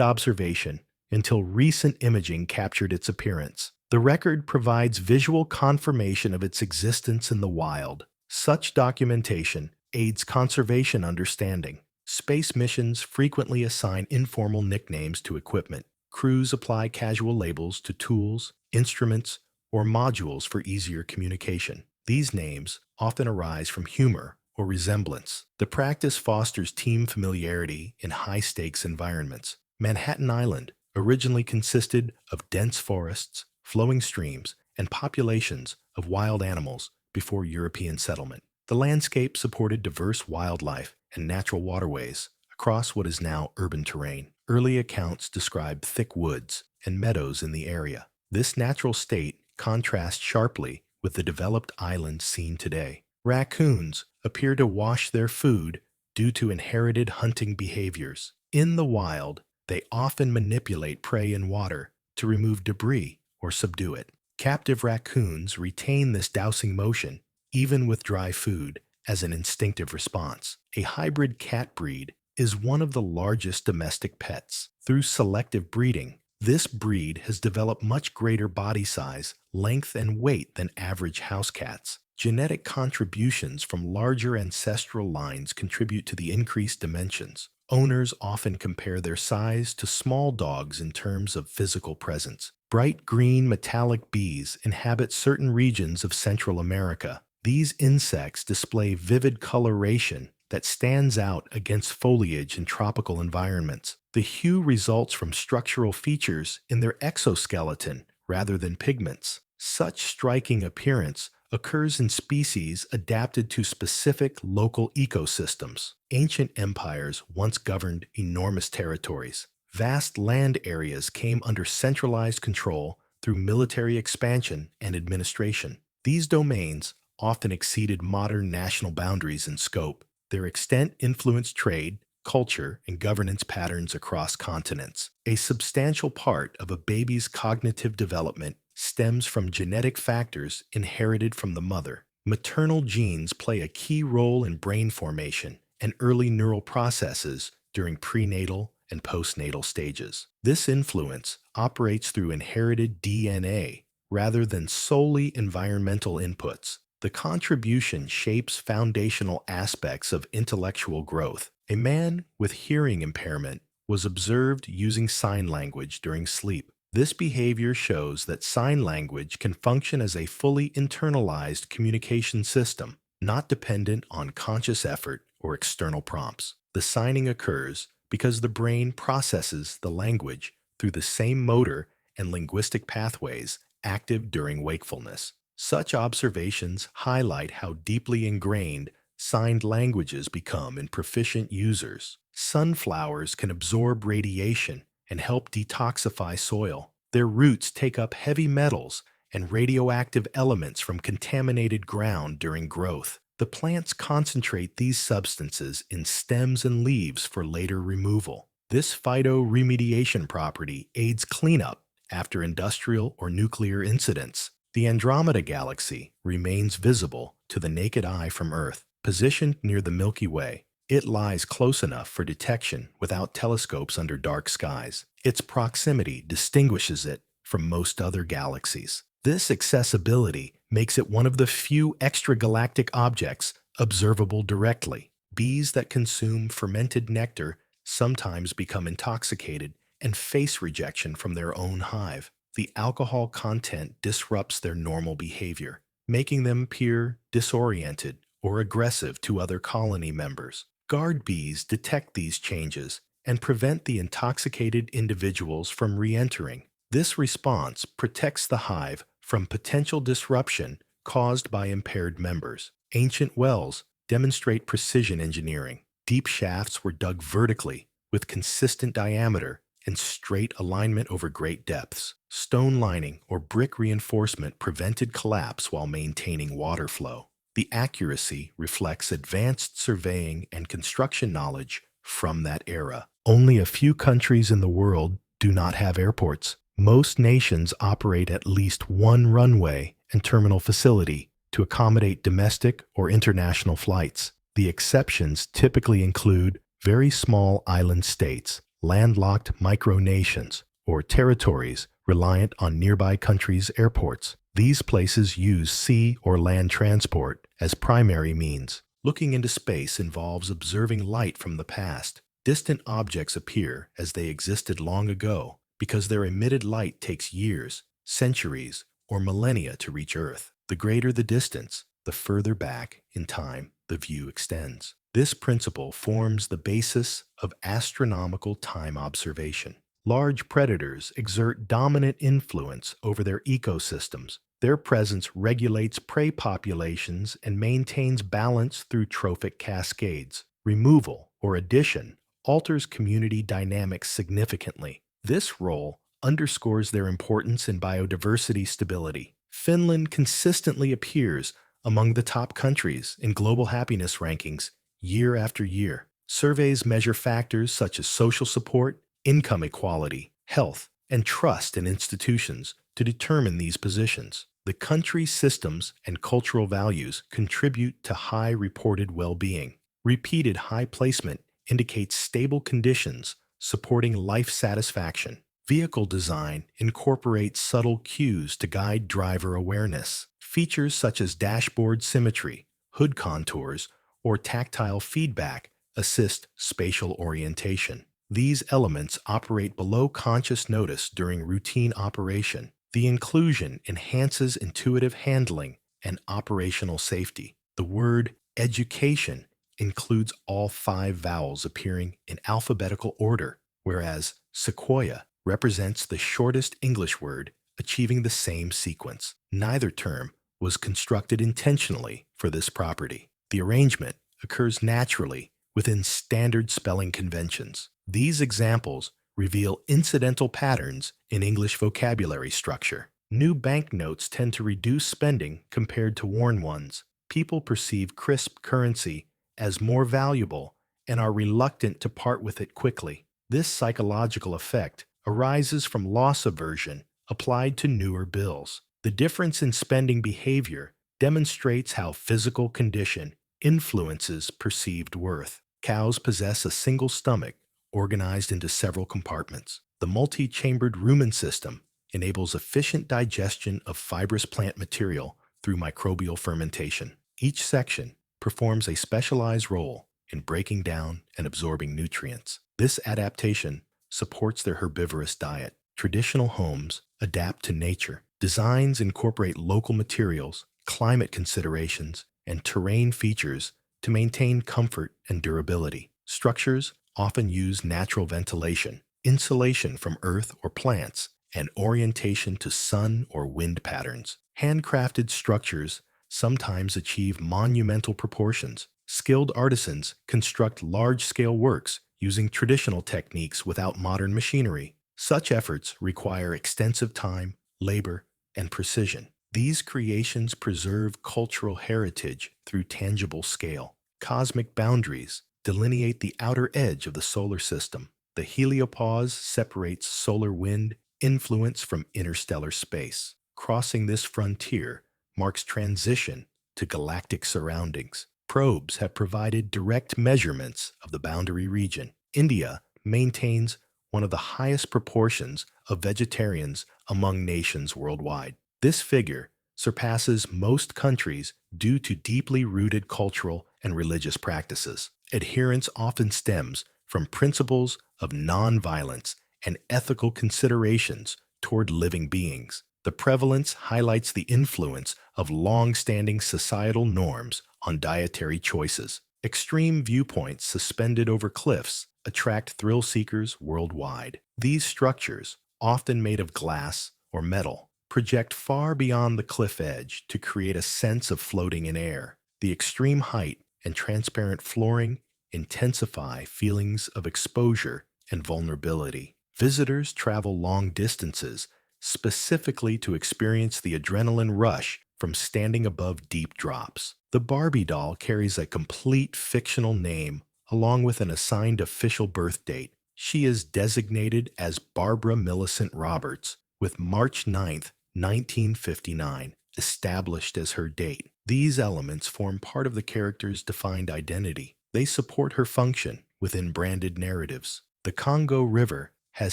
observation until recent imaging captured its appearance. The record provides visual confirmation of its existence in the wild. Such documentation aids conservation understanding. Space missions frequently assign informal nicknames to equipment. Crews apply casual labels to tools, instruments, or modules for easier communication. These names often arise from humor or resemblance. The practice fosters team familiarity in high-stakes environments. Manhattan Island originally consisted of dense forests, flowing streams, and populations of wild animals before European settlement. The landscape supported diverse wildlife and natural waterways across what is now urban terrain. Early accounts describe thick woods and meadows in the area. This natural state contrasts sharply with the developed islands seen today. Raccoons appear to wash their food due to inherited hunting behaviors. In the wild, they often manipulate prey in water to remove debris or subdue it. Captive raccoons retain this dousing motion, even with dry food, as an instinctive response. A hybrid cat breed is one of the largest domestic pets. Through selective breeding, this breed has developed much greater body size, length, and weight than average house cats. Genetic contributions from larger ancestral lines contribute to the increased dimensions. Owners often compare their size to small dogs in terms of physical presence. Bright green metallic bees inhabit certain regions of Central America. These insects display vivid coloration that stands out against foliage in tropical environments. The hue results from structural features in their exoskeleton rather than pigments. Such striking appearance occurs in species adapted to specific local ecosystems. Ancient empires once governed enormous territories. Vast land areas came under centralized control through military expansion and administration. These domains often exceeded modern national boundaries in scope. Their extent influenced trade, culture, and governance patterns across continents. A substantial part of a baby's cognitive development stems from genetic factors inherited from the mother. Maternal genes play a key role in brain formation and early neural processes during prenatal and postnatal stages. This influence operates through inherited DNA rather than solely environmental inputs. The contribution shapes foundational aspects of intellectual growth. A man with hearing impairment was observed using sign language during sleep. This behavior shows that sign language can function as a fully internalized communication system, not dependent on conscious effort or external prompts. The signing occurs because the brain processes the language through the same motor and linguistic pathways active during wakefulness. Such observations highlight how deeply ingrained signed languages become in proficient users. Sunflowers can absorb radiation and help detoxify soil. Their roots take up heavy metals and radioactive elements from contaminated ground during growth. The plants concentrate these substances in stems and leaves for later removal. This phytoremediation property aids cleanup after industrial or nuclear incidents. The Andromeda Galaxy remains visible to the naked eye from Earth. Positioned near the Milky Way, it lies close enough for detection without telescopes under dark skies. Its proximity distinguishes it from most other galaxies. This accessibility makes it one of the few extragalactic objects observable directly. Bees that consume fermented nectar sometimes become intoxicated and face rejection from their own hive. The alcohol content disrupts their normal behavior, making them appear disoriented or aggressive to other colony members. Guard bees detect these changes and prevent the intoxicated individuals from re-entering. This response protects the hive from potential disruption caused by impaired members. Ancient wells demonstrate precision engineering. Deep shafts were dug vertically with consistent diameter and straight alignment over great depths. Stone lining or brick reinforcement prevented collapse while maintaining water flow. The accuracy reflects advanced surveying and construction knowledge from that era. Only a few countries in the world do not have airports. Most nations operate at least one runway and terminal facility to accommodate domestic or international flights. The exceptions typically include very small island states, landlocked micronations, or territories reliant on nearby countries' airports. These places use sea or land transport as primary means. Looking into space involves observing light from the past. Distant objects appear as they existed long ago because their emitted light takes years, centuries, or millennia to reach Earth. The greater the distance, the further back in time the view extends. This principle forms the basis of astronomical time observation. Large predators exert dominant influence over their ecosystems. Their presence regulates prey populations and maintains balance through trophic cascades. Removal or addition alters community dynamics significantly. This role underscores their importance in biodiversity stability. Finland consistently appears among the top countries in global happiness rankings year after year. Surveys measure factors such as social support, income equality, health, and trust in institutions to determine these positions. The country's systems and cultural values contribute to high reported well-being. Repeated high placement indicates stable conditions supporting life satisfaction. Vehicle design incorporates subtle cues to guide driver awareness. Features such as dashboard symmetry, hood contours, or tactile feedback assist spatial orientation. These elements operate below conscious notice during routine operation. The inclusion enhances intuitive handling and operational safety. The word education includes all 5 vowels appearing in alphabetical order, whereas sequoia represents the shortest English word achieving the same sequence. Neither term was constructed intentionally for this property. The arrangement occurs naturally within standard spelling conventions. These examples reveal incidental patterns in English vocabulary structure. New banknotes tend to reduce spending compared to worn ones. People perceive crisp currency as more valuable and are reluctant to part with it quickly. This psychological effect arises from loss aversion applied to newer bills. The difference in spending behavior demonstrates how physical condition influences perceived worth. Cows possess a single stomach organized into several compartments. The multi-chambered rumen system enables efficient digestion of fibrous plant material through microbial fermentation. Each section performs a specialized role in breaking down and absorbing nutrients. This adaptation supports their herbivorous diet. Traditional homes adapt to nature. Designs incorporate local materials, climate considerations, and terrain features to maintain comfort and durability. Structures often use natural ventilation, insulation from earth or plants, and orientation to sun or wind patterns. Handcrafted structures sometimes achieve monumental proportions. Skilled artisans construct large-scale works using traditional techniques without modern machinery. Such efforts require extensive time, labor, and precision. These creations preserve cultural heritage through tangible scale. Cosmic boundaries delineate the outer edge of the solar system. The heliopause separates solar wind influence from interstellar space. Crossing this frontier marks transition to galactic surroundings. Probes have provided direct measurements of the boundary region. India maintains one of the highest proportions of vegetarians among nations worldwide. This figure surpasses most countries due to deeply rooted cultural and religious practices. Adherence often stems from principles of nonviolence and ethical considerations toward living beings. The prevalence highlights the influence of long-standing societal norms on dietary choices. Extreme viewpoints suspended over cliffs attract thrill seekers worldwide. These structures, often made of glass or metal, project far beyond the cliff edge to create a sense of floating in air. The extreme height and transparent flooring intensify feelings of exposure and vulnerability. Visitors travel long distances specifically to experience the adrenaline rush from standing above deep drops. The Barbie doll carries a complete fictional name along with an assigned official birth date. She is designated as Barbara Millicent Roberts, with March 9th, 1959, established as her date. These elements form part of the character's defined identity. They support her function within branded narratives. The Congo River has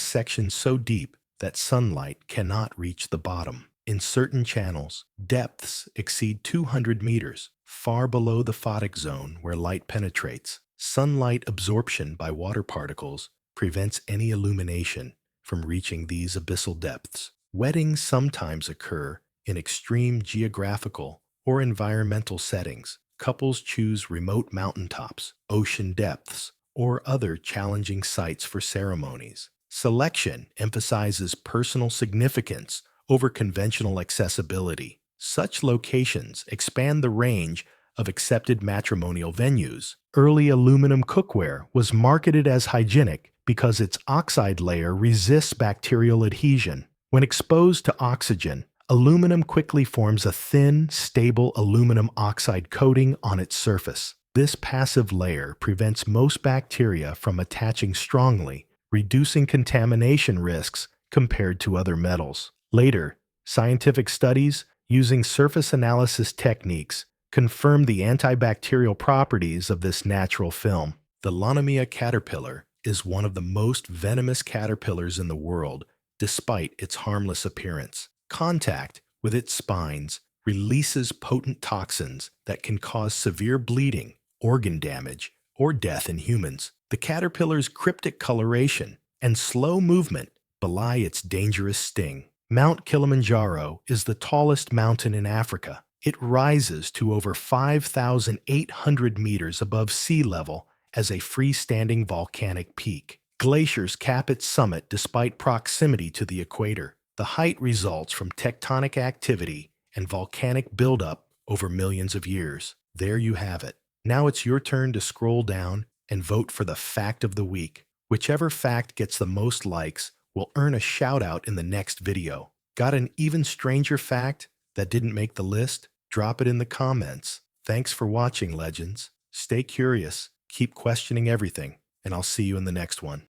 sections so deep that sunlight cannot reach the bottom. In certain channels, depths exceed 200 meters, far below the photic zone where light penetrates. Sunlight absorption by water particles prevents any illumination from reaching these abyssal depths. Weddings sometimes occur in extreme geographical or environmental settings. Couples choose remote mountaintops, ocean depths, or other challenging sites for ceremonies. Selection emphasizes personal significance over conventional accessibility. Such locations expand the range of accepted matrimonial venues. Early aluminum cookware was marketed as hygienic because its oxide layer resists bacterial adhesion. When exposed to oxygen, aluminum quickly forms a thin, stable aluminum oxide coating on its surface. This passive layer prevents most bacteria from attaching strongly, reducing contamination risks compared to other metals. Later, scientific studies using surface analysis techniques confirmed the antibacterial properties of this natural film. The Lonomia caterpillar is one of the most venomous caterpillars in the world, despite its harmless appearance. Contact with its spines releases potent toxins that can cause severe bleeding, organ damage, or death in humans. The caterpillar's cryptic coloration and slow movement belie its dangerous sting. Mount Kilimanjaro is the tallest mountain in Africa. It rises to over 5,800 meters above sea level as a freestanding volcanic peak. Glaciers cap its summit despite proximity to the equator. The height results from tectonic activity and volcanic buildup over millions of years. There you have it. Now it's your turn to scroll down and vote for the fact of the week. Whichever fact gets the most likes will earn a shout out in the next video. Got an even stranger fact that didn't make the list? Drop it in the comments. Thanks for watching, legends. Stay curious, keep questioning everything, and I'll see you in the next one.